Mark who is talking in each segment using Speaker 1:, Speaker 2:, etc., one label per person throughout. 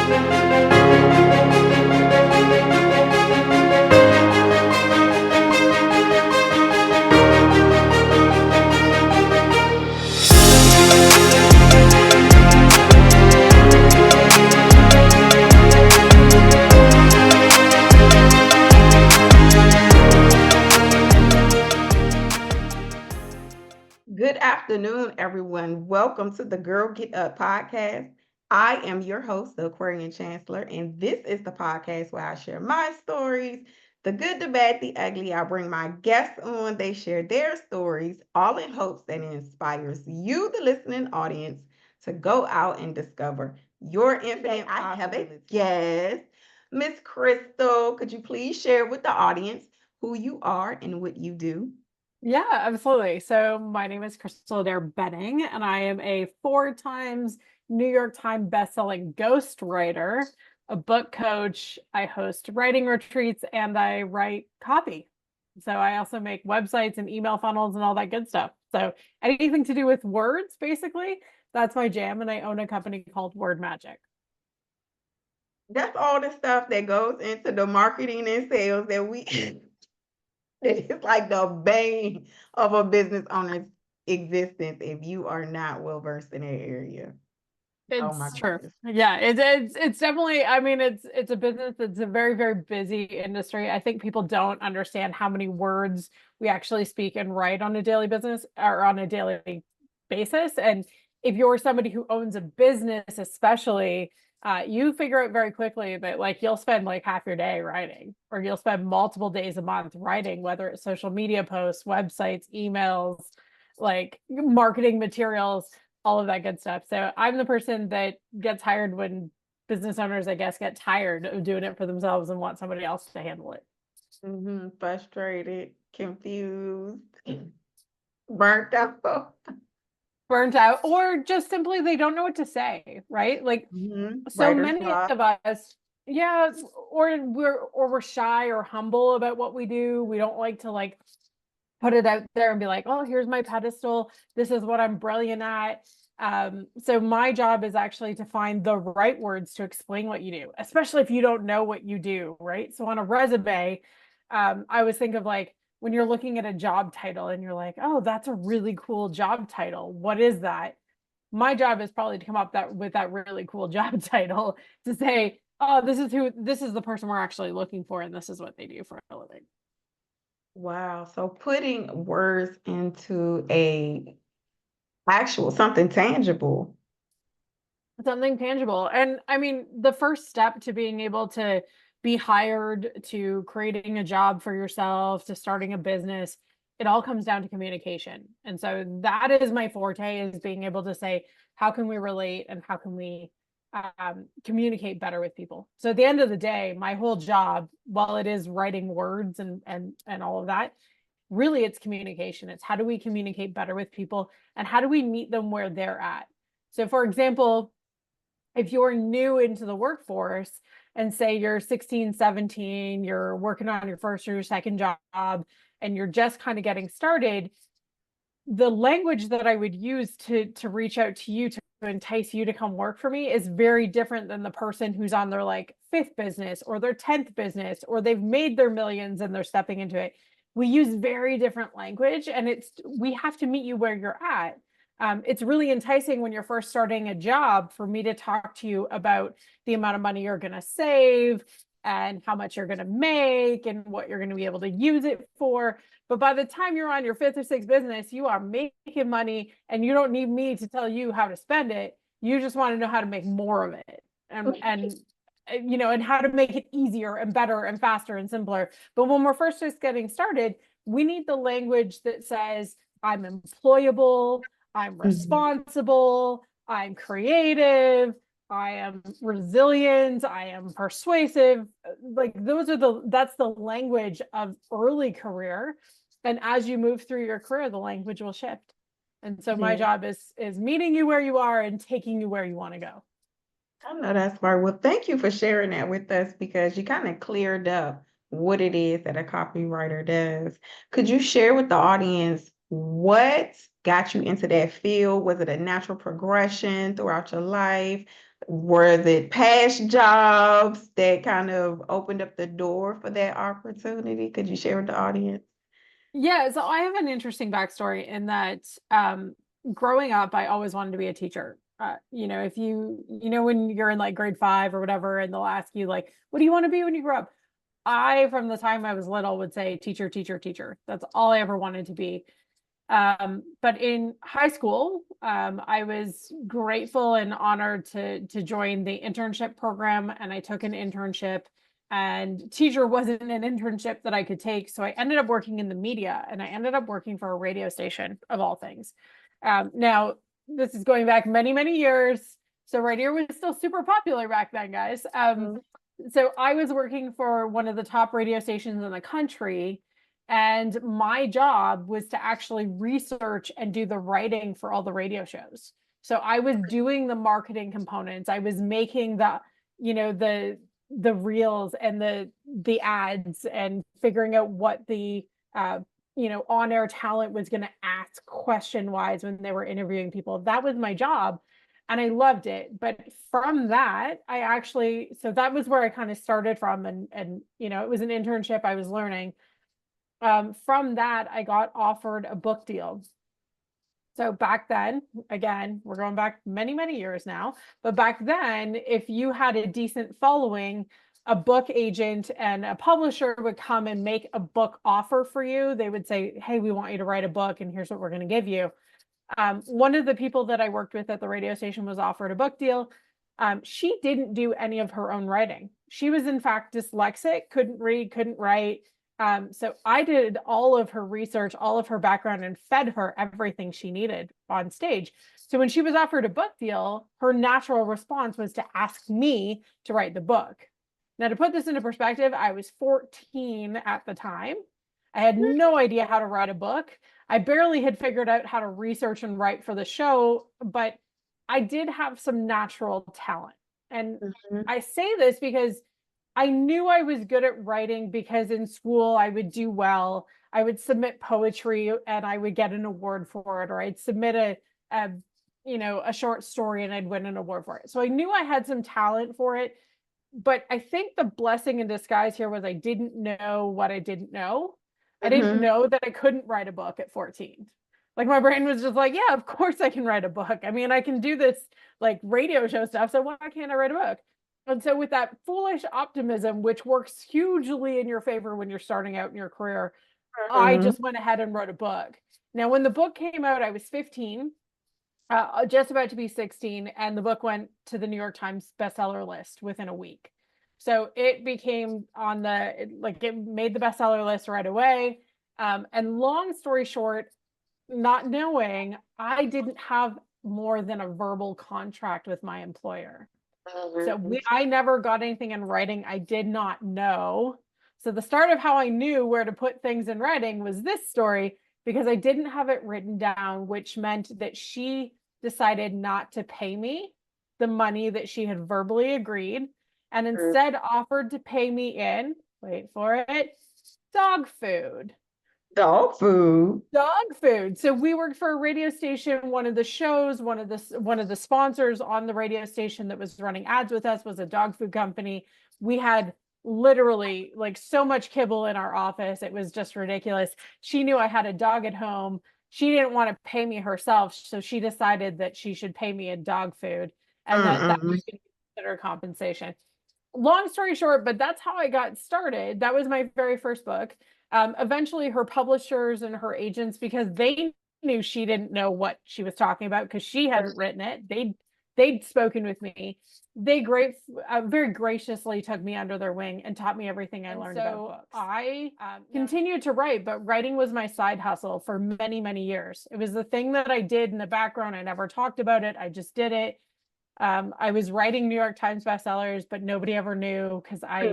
Speaker 1: Good afternoon, everyone. Welcome to the Girl Get Up podcast. I am your host, the Aquarian Chancellor, and this is the podcast where I share my stories, the good, the bad, the ugly. I bring my guests on, they share their stories, all in hopes that it inspires you, the listening audience, to go out and discover your infinite possibilities. I have a guest, Miss Crystal. Could you please share with the audience who you are and what you do?
Speaker 2: Yeah, absolutely. So my name is Crystal Adair Benning, and I am a 4 times New York Times bestselling ghostwriter, a book coach. I host writing retreats and I write copy. So I also make websites and email funnels and all that good stuff. So anything to do with words, basically, that's my jam. And I own a company called Word Magic.
Speaker 1: That's all the stuff that goes into the marketing and sales that we it's like the bane of a business owner's existence if you are not well versed in that area. Oh my
Speaker 2: It's true.
Speaker 1: goodness.
Speaker 2: Yeah, it's definitely, I mean, it's a business that's a very, very busy industry. I think people don't understand how many words we actually speak and write on a daily business or on a daily basis. And if you're somebody who owns a business, especially, you figure out very quickly that like you'll spend like half your day writing, or you'll spend multiple days a month writing, whether it's social media posts, websites, emails, like marketing materials, all of that good stuff. So I'm the person that gets hired when business owners, I guess, get tired of doing it for themselves and want somebody else to handle it.
Speaker 1: Frustrated, confused, burnt out.
Speaker 2: Burnt out, or just simply they don't know what to say, right? Like so
Speaker 1: Writer's
Speaker 2: many
Speaker 1: block.
Speaker 2: of us, yeah, or we're shy or humble about what we do. We don't like to like put it out there and be like, oh, here's my pedestal. This is what I'm brilliant at. So my job is actually to find the right words to explain what you do, especially if you don't know what you do, right? So on a resume, I always think of like when you're looking at a job title and you're like, oh, that's a really cool job title. What is that? My job is probably to come up with that really cool job title to say, oh, this is the person we're actually looking for, and this is what they do for a living.
Speaker 1: Wow. So putting words into a actual something tangible.
Speaker 2: Something tangible. And I mean, the first step to being able to be hired, to creating a job for yourself, to starting a business, it all comes down to communication. And so that is my forte, is being able to say, how can we relate and how can we communicate better with people? So at the end of the day, my whole job, while it is writing words and all of that, really it's communication. It's how do we communicate better with people and how do we meet them where they're at? So for example, if you're new into the workforce and say you're 16, 17, you're working on your first or your second job, and you're just kind of getting started, the language that I would use to reach out to you to entice you to come work for me is very different than the person who's on their like fifth business or their 10th business, or they've made their millions and they're stepping into it. We use very different language, and we have to meet you where you're at. It's really enticing when you're first starting a job for me to talk to you about the amount of money you're going to save and how much you're going to make and what you're going to be able to use it for. But by the time you're on your fifth or sixth business, you are making money and you don't need me to tell you how to spend it. You just want to know how to make more of it and and how to make it easier and better and faster and simpler. But when we're first just getting started, we need the language that says, I'm employable, I'm responsible, I'm creative, I am resilient, I am persuasive. Like that's the language of early career. And as you move through your career, the language will shift. And so my job is meeting you where you are and taking you where you want to go.
Speaker 1: I know that's smart. Well, thank you for sharing that with us because you kind of cleared up what it is that a copywriter does. Could you share with the audience what got you into that field? Was it a natural progression throughout your life? Was it past jobs that kind of opened up the door for that opportunity? Could you share with the audience?
Speaker 2: Yeah, so I have an interesting backstory in that growing up, I always wanted to be a teacher. If when you're in like grade 5 or whatever, and they'll ask you like, what do you want to be when you grow up? I, from the time I was little, would say teacher, teacher, teacher. That's all I ever wanted to be. But in high school, I was grateful and honored to join the internship program, and I took an internship. And teacher wasn't an internship that I could take, so I ended up working in the media, and I ended up working for a radio station of all things. Now, this is going back many, many years, so radio was still super popular back then, guys. So I was working for one of the top radio stations in the country. And my job was to actually research and do the writing for all the radio shows. So I was doing the marketing components. I was making the reels and the ads, and figuring out what the on-air talent was going to ask question wise when they were interviewing people. That was my job. And I loved it. But from that, so that was where I kind of started from. And it was an internship. I was learning. From that, I got offered a book deal. So back then, again, we're going back many, many years now, but back then, if you had a decent following, a book agent and a publisher would come and make a book offer for you. They would say, hey, we want you to write a book, and here's what we're going to give you. One of the people that I worked with at the radio station was offered a book deal. She didn't do any of her own writing. She was, in fact, dyslexic, couldn't read, couldn't write. So I did all of her research, all of her background, and fed her everything she needed on stage. So when she was offered a book deal, her natural response was to ask me to write the book. Now, to put this into perspective, I was 14 at the time. I had no idea how to write a book. I barely had figured out how to research and write for the show, but I did have some natural talent. And I say this because I knew I was good at writing, because in school I would do well. I would submit poetry and I would get an award for it, or I'd submit a short story and I'd win an award for it. So I knew I had some talent for it. But I think the blessing in disguise here was I didn't know what I didn't know. I didn't know that I couldn't write a book at 14. Like, my brain was just like, yeah, of course I can write a book. I mean, I can do this like radio show stuff, so why can't I write a book? And so with that foolish optimism, which works hugely in your favor when you're starting out in your career, I just went ahead and wrote a book. Now, when the book came out, I was 15, just about to be 16, and the book went to the New York Times bestseller list within a week. So it became it made the bestseller list right away. And long story short, not knowing, I didn't have more than a verbal contract with my employer. So I never got anything in writing. I did not know. So the start of how I knew where to put things in writing was this story, because I didn't have it written down, which meant that she decided not to pay me the money that she had verbally agreed, and instead offered to pay me in, wait for it, dog food.
Speaker 1: Dog food.
Speaker 2: Dog food. So we worked for a radio station. One of the shows, one of the sponsors on the radio station that was running ads with us was a dog food company. We had literally like so much kibble in our office. It was just ridiculous. She knew I had a dog at home. She didn't want to pay me herself, so she decided that she should pay me in dog food, and that was considered compensation. Long story short, but that's how I got started. That was my very first book. Eventually her publishers and her agents, because they knew she didn't know what she was talking about because she hadn't written it, they'd spoken with me. They very graciously took me under their wing and taught me everything I learned about books. I continued to write, but writing was my side hustle for many, many years. It was the thing that I did in the background. I never talked about it. I just did it. I was writing New York Times bestsellers, but nobody ever knew, because I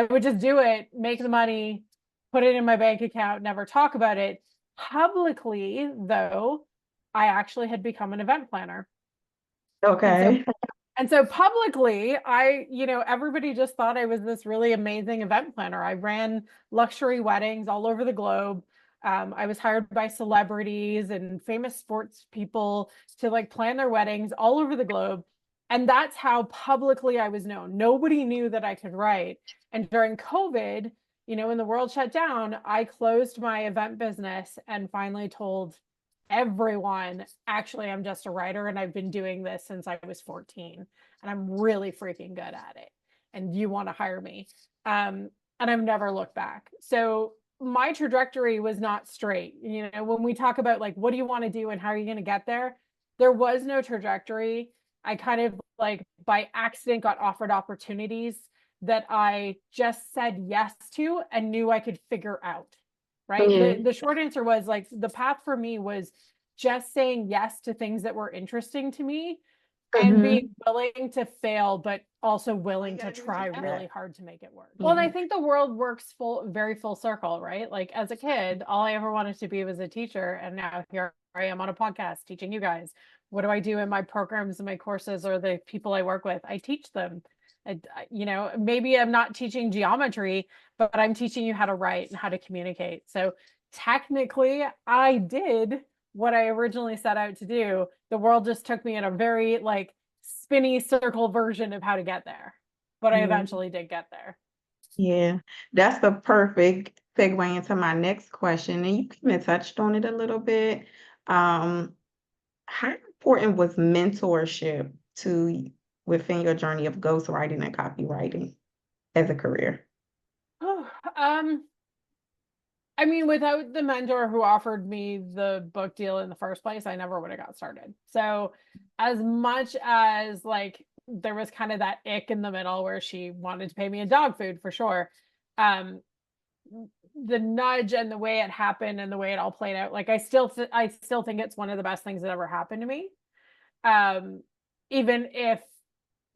Speaker 2: would just do it, make the money, put it in my bank account, never talk about it. Publicly, though, I actually had become an event planner.
Speaker 1: Okay.
Speaker 2: And so publicly, everybody just thought I was this really amazing event planner. I ran luxury weddings all over the globe. I was hired by celebrities and famous sports people to like plan their weddings all over the globe. And that's how publicly I was known. Nobody knew that I could write. And during COVID, when the world shut down, I closed my event business and finally told everyone, actually, I'm just a writer and I've been doing this since I was 14 and I'm really freaking good at it. And you want to hire me. And I've never looked back. So my trajectory was not straight. When we talk about like, what do you want to do and how are you going to get there was no trajectory. I kind of like by accident got offered opportunities that I just said yes to and knew I could figure out. Right.
Speaker 1: Yeah.
Speaker 2: The short answer was like the path for me was just saying yes to things that were interesting to me and
Speaker 1: Mm-hmm.
Speaker 2: being willing to fail, but also
Speaker 1: All you
Speaker 2: willing to
Speaker 1: gotta do is
Speaker 2: try
Speaker 1: just
Speaker 2: really
Speaker 1: ask.
Speaker 2: hard to make it work. Well, and I
Speaker 1: Yeah.
Speaker 2: think the world works very full circle, right? Like as a kid, all I ever wanted to be was a teacher. And now here I am on a podcast teaching you guys. What do I do in my programs and my courses or the people I work with? I teach them. Maybe I'm not teaching geometry, but I'm teaching you how to write and how to communicate. So technically, I did what I originally set out to do. The world just took me in a very like spinny circle version of how to get there. But I
Speaker 1: Yeah.
Speaker 2: eventually did get there.
Speaker 1: Yeah. That's the perfect segue into my next question. And you kind of touched on it a little bit. Um, how important was mentorship to within your journey of ghostwriting and copywriting as a career?
Speaker 2: Oh, I mean, without the mentor who offered me the book deal in the first place, I never would have got started. So, as much as like there was kind of that ick in the middle where she wanted to pay me in dog food for sure, um, the nudge and the way it happened and the way it all played out, like I still think it's one of the best things that ever happened to me. Um, Even if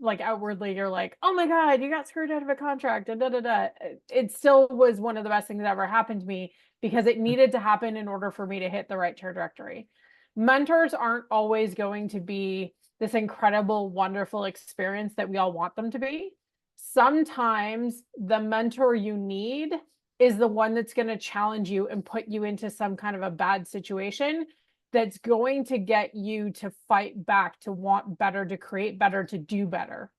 Speaker 2: like outwardly you're like, oh my God, you got screwed out of a contract, da, da, da, da. It still was one of the best things that ever happened to me because it needed to happen in order for me to hit the right trajectory. Mentors aren't always going to be this incredible, wonderful experience that we all want them to be. Sometimes the mentor you need is the one that's going to challenge you and put you into some kind of a bad situation that's going to get you to fight back, to want better, to create better, to do better.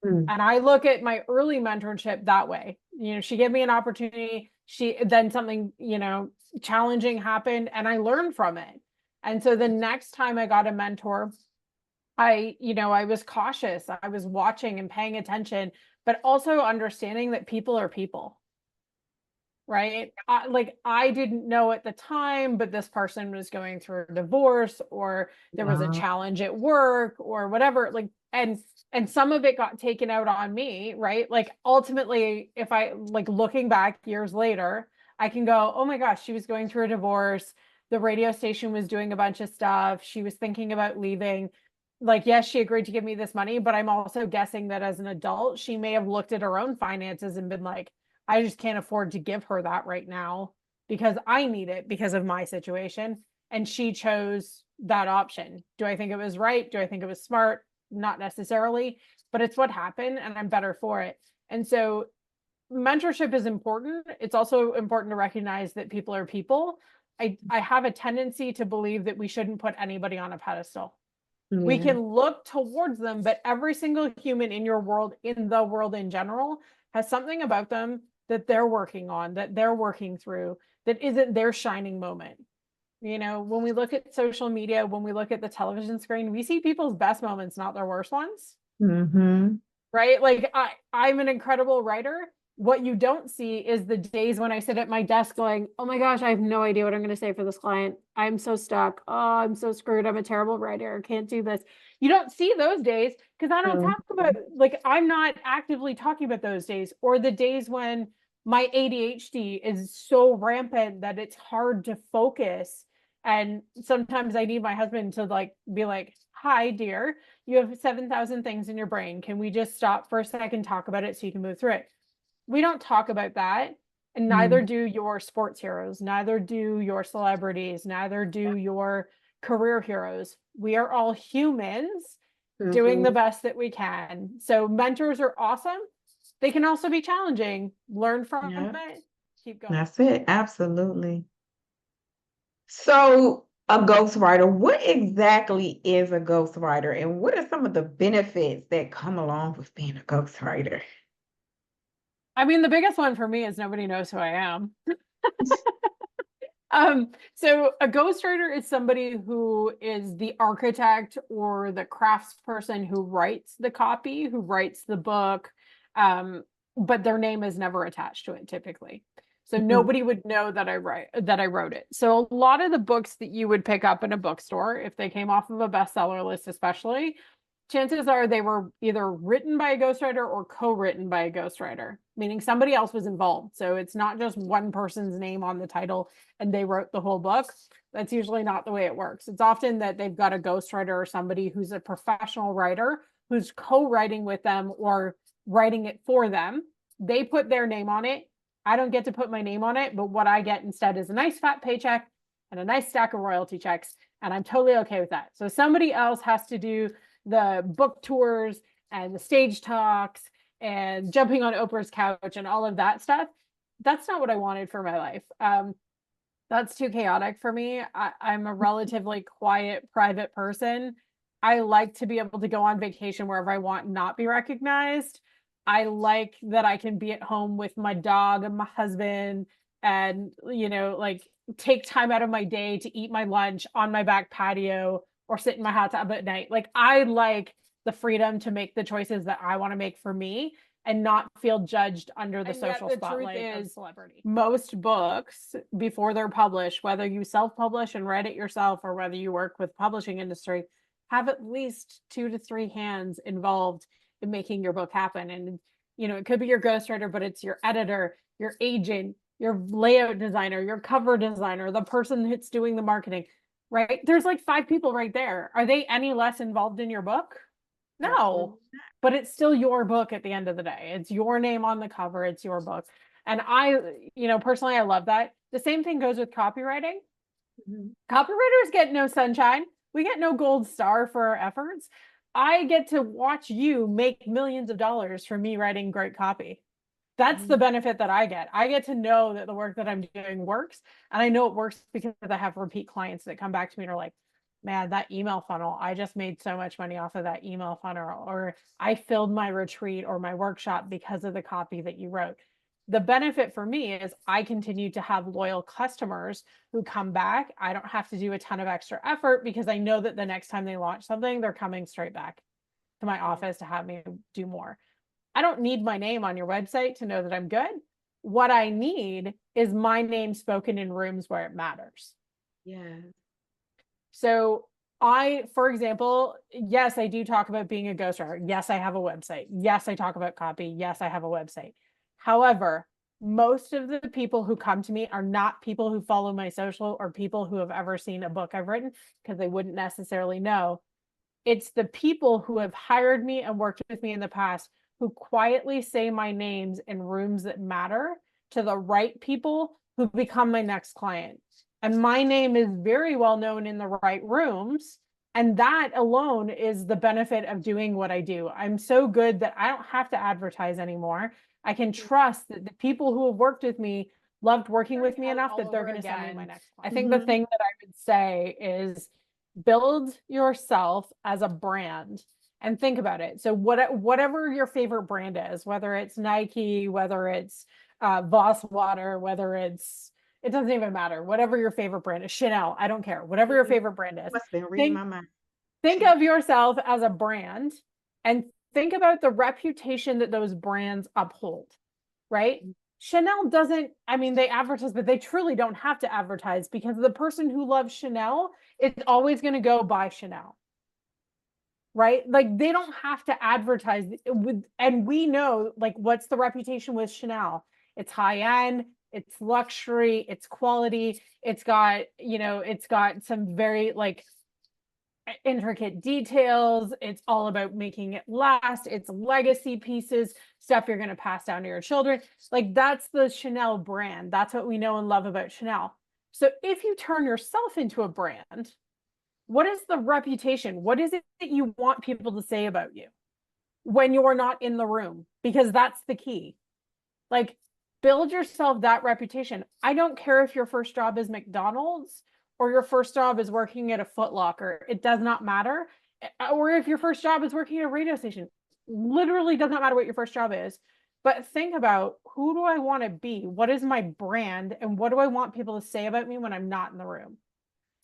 Speaker 1: Mm.
Speaker 2: And I look at my early mentorship that way. She gave me an opportunity. Then something, challenging happened and I learned from it. And so the next time I got a mentor, I was cautious. I was watching and paying attention, but also understanding that people are people. Right? I didn't know at the time, but this person was going through a divorce or there was a
Speaker 1: Wow.
Speaker 2: challenge at work or whatever. And some of it got taken out on me, right? Like ultimately, if I like looking back years later, I can go, oh my gosh, she was going through a divorce. The radio station was doing a bunch of stuff. She was thinking about leaving. Like, yes, she agreed to give me this money, but I'm also guessing that as an adult, she may have looked at her own finances and been like, I just can't afford to give her that right now because I need it because of my situation. And she chose that option. Do I think it was right? Do I think it was smart? Not necessarily, but it's what happened and I'm better for it. And so mentorship is important. It's also important to recognize that people are people. I have a tendency to believe that we shouldn't put anybody on a pedestal. We
Speaker 1: Yeah.
Speaker 2: can look towards them, but every single human in your world, in the world in general, has something about them that they're working on, that they're working through, that isn't their shining moment. When we look at social media, when we look at the television screen, we see people's best moments, not their worst ones.
Speaker 1: Mm-hmm.
Speaker 2: Right? Like I'm an incredible writer. What you don't see is the days when I sit at my desk going, oh my gosh, I have no idea what I'm going to say for this client. I'm so stuck. Oh, I'm so screwed. I'm a terrible writer. I can't do this. You don't see those days because I don't
Speaker 1: True.
Speaker 2: talk about, like, I'm not actively talking about those days or the days when my ADHD is so rampant that it's hard to focus. And sometimes I need my husband to like be like, hi, dear, you have 7,000 things in your brain. Can we just stop for a second, talk about it so you can move through it? We don't talk about that. And neither
Speaker 1: Mm.
Speaker 2: do your sports heroes, neither do your celebrities, neither do your career heroes. We are all humans doing the
Speaker 1: Mhm.
Speaker 2: best that we can. So mentors are awesome. They can also be challenging. Learn from
Speaker 1: Yeah,
Speaker 2: it, keep going.
Speaker 1: that's it. Absolutely. So, a ghostwriter, what exactly is a ghostwriter, and what are some of the benefits that come along with being a ghostwriter?
Speaker 2: I mean, the biggest one for me is nobody knows who I am. So a ghostwriter is somebody who is the architect or the craftsperson who writes the copy, who writes the book, but their name is never attached to it typically. So
Speaker 1: Mhm.
Speaker 2: nobody would know that I wrote it. So a lot of the books that you would pick up in a bookstore, if they came off of a bestseller list, especially, chances are they were either written by a ghostwriter or co-written by a ghostwriter, meaning somebody else was involved. So it's not just one person's name on the title and they wrote the whole book. That's usually not the way it works. It's often that they've got a ghostwriter or somebody who's a professional writer who's co-writing with them or writing it for them. They put their name on it. I don't get to put my name on it, but what I get instead is a nice fat paycheck and a nice stack of royalty checks. And I'm totally okay with that. So somebody else has to do the book tours and the stage talks and jumping on Oprah's couch and all of that stuff. That's not what I wanted for my life. That's too chaotic for me. I'm a relatively quiet, private person. I like to be able to go on vacation wherever I want and not be recognized. I like that I can be at home with my dog and my husband and, like take time out of my day to eat my lunch on my back patio or sit in my hot tub at night. Like, I like the freedom to make the choices that I want to make for me and not feel judged under the social spotlight of celebrity. Most books, before they're published, whether you self-publish and write it yourself or whether you work with publishing industry, have at least 2 to 3 hands involved in making your book happen. And it could be your ghostwriter, but it's your editor, your agent, your layout designer, your cover designer, the person that's doing the marketing, right? There's like 5 people right there. Are they any less involved in your book? No,
Speaker 1: Absolutely.
Speaker 2: but it's still your book at the end of the day. It's your name on the cover, it's your book. And personally, I love that. The same thing goes with copywriting.
Speaker 1: Mhm.
Speaker 2: Copywriters get no sunshine. We get no gold star for our efforts. I get to watch you make millions of dollars from me writing great copy. That's the
Speaker 1: Mhm.
Speaker 2: benefit that I get. I get to know that the work that I'm doing works. And I know it works because I have repeat clients that come back to me and are like, man, that email funnel, I just made so much money off of that email funnel. Or I filled my retreat or my workshop because of the copy that you wrote. The benefit for me is I continue to have loyal customers who come back. I don't have to do a ton of extra effort because I know that the next time they launch something, they're coming straight back to my
Speaker 1: Yeah.
Speaker 2: office to have me do more. I don't need my name on your website to know that I'm good. What I need is my name spoken in rooms where it matters.
Speaker 1: Yeah.
Speaker 2: So for example, yes, I do talk about being a ghostwriter. Yes, I have a website. Yes, I talk about copy. Yes, I have a website. However, most of the people who come to me are not people who follow my social or people who have ever seen a book I've written because they wouldn't necessarily know. It's the people who have hired me and worked with me in the past who quietly say my names in rooms that matter to the right people who become my next client. And my name is very well known in the right rooms. And that alone is the benefit of doing what I do. I'm so good that I don't have to advertise anymore. I can trust that the people who have worked with me loved working with me enough that they're going to send me my next client. I think the
Speaker 1: Mhm.
Speaker 2: thing that I would say is build yourself as a brand and think about it. So whatever your favorite brand is, whether it's Nike, whether it's Voss Water, whether it doesn't even matter. Whatever your favorite brand is, Chanel, I don't care. Whatever your
Speaker 1: Mhm.
Speaker 2: favorite brand is,
Speaker 1: Must have been reading
Speaker 2: think
Speaker 1: my mind.
Speaker 2: think of yourself as a brand and think about the reputation that those brands uphold, right? Chanel doesn't, I mean, they advertise, but they truly don't have to advertise because the person who loves Chanel is always going to go buy Chanel, right? Like they don't have to advertise with, and we know like what's the reputation with Chanel? It's high end, it's luxury, it's quality, it's got some very like intricate details. It's all about making it last. It's legacy pieces, stuff you're going to pass down to your children. Like that's the Chanel brand. That's what we know and love about Chanel. So if you turn yourself into a brand, what is the reputation? What is it that you want people to say about you when you're not in the room? Because that's the key. Like build yourself that reputation. I don't care if your first job is McDonald's or your first job is working at a Foot Locker. It does not matter. Or if your first job is working at a radio station, literally does not matter what your first job is. But think about, who do I want to be? What is my brand? And what do I want people to say about me when I'm not in the room?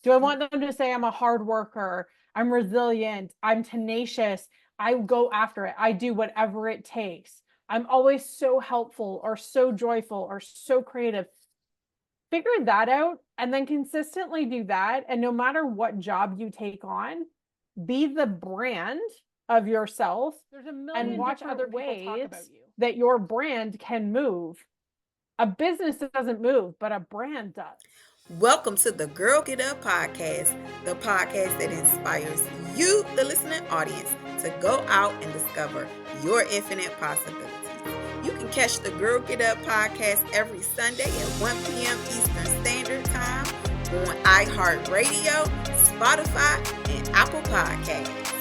Speaker 2: Do I want them to say I'm a hard worker, I'm resilient, I'm tenacious, I go after it, I do whatever it takes, I'm always so helpful or so joyful or so creative? Figure that out and then consistently do that. And no matter what job you take on, be the brand of yourself. There's a million and watch other ways that your brand can move. A business doesn't move, but a brand does.
Speaker 1: Welcome to the Girl Get Up podcast, the podcast that inspires you, the listening audience, to go out and discover your infinite possibilities. You can catch the Girl Get Up podcast every Sunday at 1 p.m. Eastern Standard Time on iHeartRadio, Spotify, and Apple Podcasts.